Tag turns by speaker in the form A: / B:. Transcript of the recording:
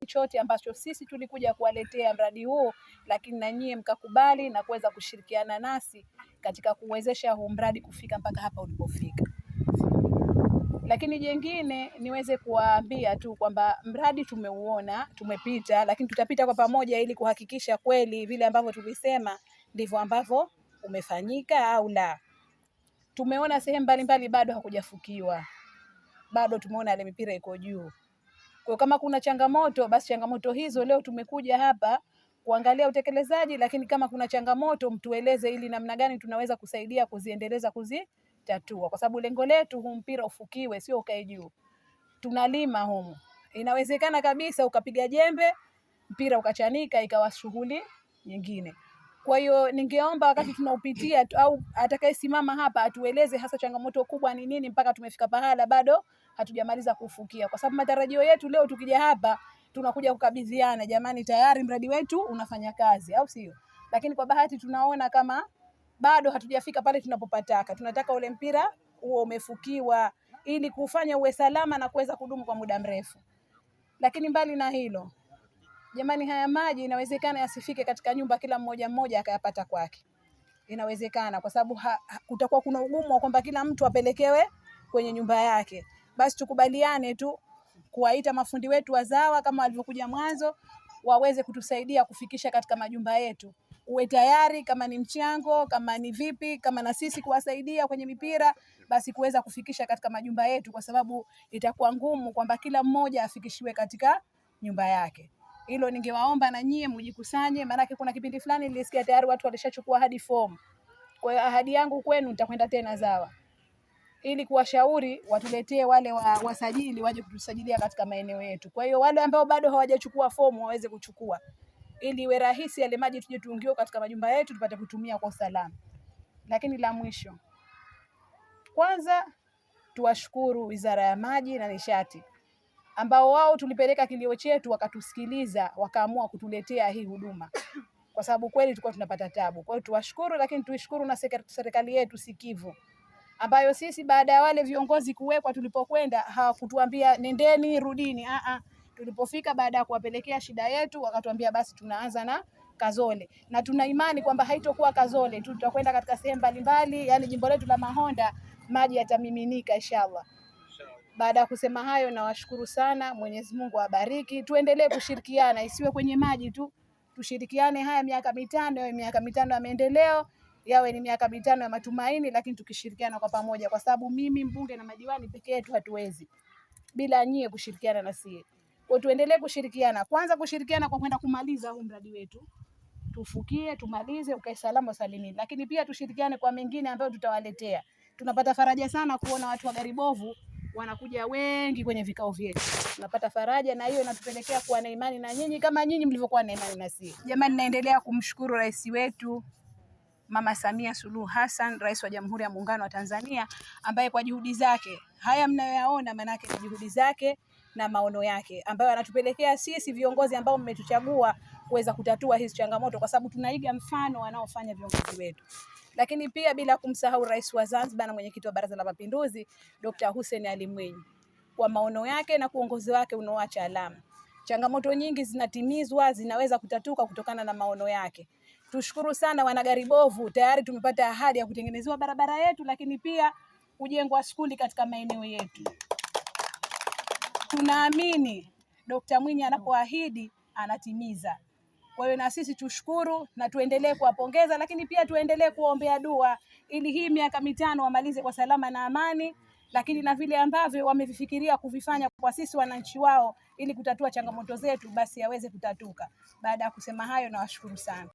A: chote ambacho sisi tulikuja kuwaletea mradi huu, lakini na nyie mkakubali na kuweza kushirikiana nasi katika kuwezesha huu mradi kufika mpaka hapa ulipofika. Lakini jengine niweze kuwaambia tu kwamba mradi tumeuona, tumepita, lakini tutapita kwa pamoja ili kuhakikisha kweli vile ambavyo tulisema ndivyo ambavyo umefanyika au la. Tumeona sehemu mbalimbali bado hakujafukiwa, bado tumeona ile mipira iko juu. Kwa kama kuna changamoto, basi changamoto hizo leo tumekuja hapa kuangalia utekelezaji, lakini kama kuna changamoto mtueleze ili namna gani tunaweza kusaidia kuziendeleza, kuzitatua, kwa sababu lengo letu huu mpira ufukiwe, sio ukae juu. Tunalima humu, inawezekana kabisa ukapiga jembe mpira ukachanika ikawa shughuli nyingine. Kwa hiyo ningeomba wakati tunaupitia au atakayesimama hapa atueleze hasa changamoto kubwa ni nini mpaka tumefika pahala bado hatujamaliza kufukia, kwa sababu matarajio yetu leo tukija hapa tunakuja kukabidhiana, jamani tayari mradi wetu unafanya kazi, au sio? Lakini kwa bahati tunaona kama bado hatujafika pale tunapopataka. Tunataka ule mpira huo umefukiwa ili kufanya uwe salama na kuweza kudumu kwa muda mrefu. Lakini mbali na hilo, jamani, haya maji inawezekana yasifike katika nyumba kila mmoja akayapata kwake. Inawezekana kwa sababu kutakuwa kuna ugumu wa kwamba kila mtu apelekewe kwenye nyumba yake. Basi tukubaliane tu kuwaita mafundi wetu wazawa kama walivyokuja mwanzo waweze kutusaidia kufikisha katika majumba yetu. Uwe tayari kama ni mchango, kama ni vipi, kama na sisi kuwasaidia kwenye mipira, basi kuweza kufikisha katika majumba yetu, kwa sababu itakuwa ngumu kwamba kila mmoja afikishiwe katika nyumba yake. Hilo ningewaomba na nyie mjikusanye, maana kuna kipindi fulani nilisikia tayari watu walishachukua hadi fomu. Kwa hiyo ahadi yangu kwenu nitakwenda tena zawa ili kuwashauri watuletee wale wasajili waje kutusajilia katika maeneo yetu. Kwa hiyo wale ambao bado hawajachukua fomu waweze kuchukua ili iwe rahisi yale maji tuje tuungiwe katika majumba yetu tupate kutumia kwa usalama. Lakini la mwisho, kwanza tuwashukuru Wizara ya Maji na Nishati ambao wao tulipeleka kilio chetu wakatusikiliza, wakaamua kutuletea hii huduma, kwa sababu kweli tulikuwa tunapata tabu. Kwa hiyo tuwashukuru, lakini tuishukuru na serikali yetu sikivu ambayo sisi baada ya wale viongozi kuwekwa tulipokwenda hawakutuambia nendeni rudini. Tulipofika baada ya kuwapelekea shida yetu wakatuambia basi tunaanza na Kazole, na tuna imani kwamba haitokuwa Kazole tu, tutakwenda katika sehemu mbalimbali, yani jimbo letu la Mahonda maji yatamiminika inshallah. Baada ya kusema hayo, nawashukuru sana. Mwenyezi Mungu awabariki. Tuendelee kushirikiana, isiwe kwenye maji tu, tushirikiane. Haya miaka mitano yawe miaka mitano ya maendeleo, yawe ni miaka mitano ya matumaini, lakini tukishirikiana kwa pamoja, kwa sababu mimi mbunge na madiwani pekee yetu hatuwezi bila nyie kushirikiana na sie. Kwa tuendelee kushirikiana, kwanza kushirikiana kwa kwenda kumaliza huu mradi wetu, tufukie tumalize ukae salama salimini, lakini pia tushirikiane kwa mengine ambayo tutawaletea. Tunapata faraja sana kuona watu wa Garibovu wanakuja wengi kwenye vikao vyetu. Tunapata faraja na hiyo inatupelekea kuwa na imani na nyinyi kama nyinyi mlivyokuwa na imani na sisi. Jamani, naendelea kumshukuru rais wetu Mama Samia Suluhu Hassan, rais wa Jamhuri ya Muungano wa Tanzania, ambaye kwa juhudi zake haya mnayoyaona manake ni juhudi zake na maono yake ambayo anatupelekea sisi viongozi ambao mmetuchagua kuweza kutatua hizi changamoto, kwa sababu tunaiga mfano wanaofanya viongozi wetu. Lakini pia bila kumsahau rais wa Zanzibar na mwenyekiti wa Baraza la Mapinduzi Dr. Hussein Ali Mwinyi kwa maono yake na uongozi wake unaoacha alama. Changamoto nyingi zinatimizwa, zinaweza kutatuka kutokana na maono yake. Tushukuru sana wana Garibovu, tayari tumepata ahadi ya kutengenezewa barabara yetu, lakini pia kujengwa skuli katika maeneo yetu. Tunaamini Dr. Mwinyi anapoahidi anatimiza. Kwa hiyo na sisi tushukuru na tuendelee kuwapongeza, lakini pia tuendelee kuombea dua ili hii miaka mitano wamalize kwa salama na amani, lakini na vile ambavyo wamevifikiria kuvifanya kwa sisi wananchi wao ili kutatua changamoto zetu basi yaweze kutatuka. Baada ya kusema hayo, nawashukuru sana.